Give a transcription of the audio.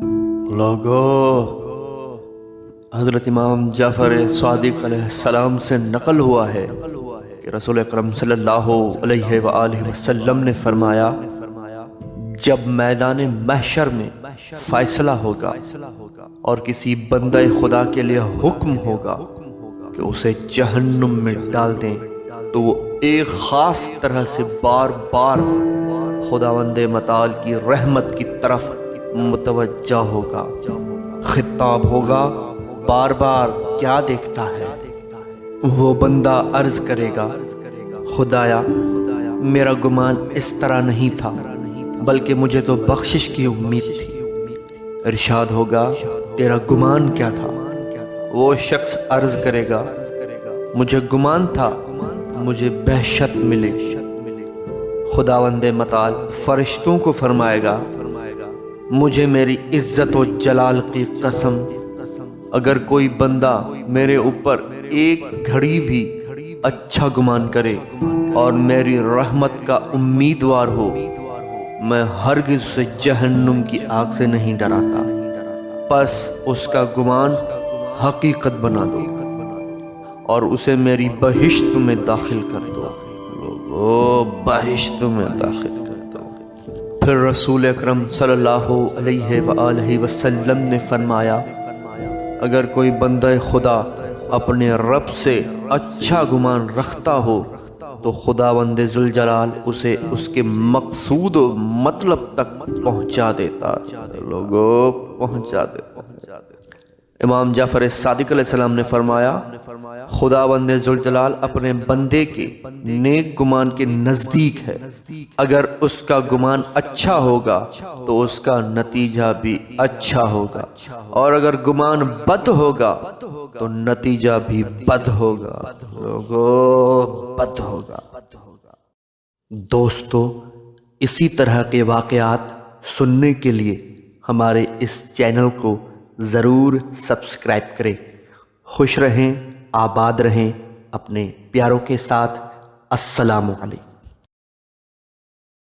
लोगो हज़रत इमाम जाफ़र सादिक़ अलैहिस्सलाम से नकल हुआ है कि रसूल अकरम सल्लल्लाहु अलैहि वसल्लम ने फरमाया, जब मैदान महशर में फ़ैसला होगा और किसी बंदे खुदा के लिए हुक्म होगा कि उसे जहन्नुम में डाल दें, तो वो एक ख़ास तरह से बार बार खुदावंदे मताल की रहमत की तरफ मुतवज्जा होगा। खिताब होगा, बार बार क्या देखता है? वो बंदा अर्ज़ करेगा, खुदाया मेरा गुमान इस तरह नहीं था, बल्कि मुझे तो बख्शिश की उम्मीद थी। इरशाद होगा, तेरा गुमान क्या था? वो शख्स अर्ज़ करेगा, मुझे गुमान था मुझे बहशत मिले। खुदावंदे मताल फरिश्तों को फरमाएगा, मुझे मेरी इज्जत व जलाल की कसम, अगर कोई बंदा मेरे ऊपर एक घड़ी भी अच्छा गुमान करे और मेरी रहमत का उम्मीदवार हो, मैं हरगिज़ उसे जहन्नुम की आग से नहीं डराता। बस उसका गुमान हकीकत बना दो और उसे मेरी बहिश्त में दाखिल कर दो। ओ बहिश्त में दाखिल कर दो। फिर रसूल अकरम सल्लल्लाहु अलैहि वसल्लम ने फरमाया, अगर कोई बंदा खुदा अपने रब से अच्छा गुमान रखता हो तो खुदावंद जुल जलाल उसे उसके मकसूद व मतलब तक पहुँचा देता। लोगों पहुँचा दे। इमाम जाफ़र सादिक़ अलैहिस्सलाम ने फरमाया, खुदावंद जुल जलाल अपने बंदे के नेक गुमान के नज़दीक है। अगर उसका गुमान अच्छा होगा तो उसका नतीजा भी अच्छा होगा, और अगर गुमान बद होगा तो नतीजा भी बद होगा। लोगों बद होगा। दोस्तों, इसी तरह के वाक़यात सुनने के लिए हमारे इस चैनल को ज़रूर सब्सक्राइब करें। खुश रहें, आबाद रहें अपने प्यारों के साथ। अस्सलामु अलैकुम।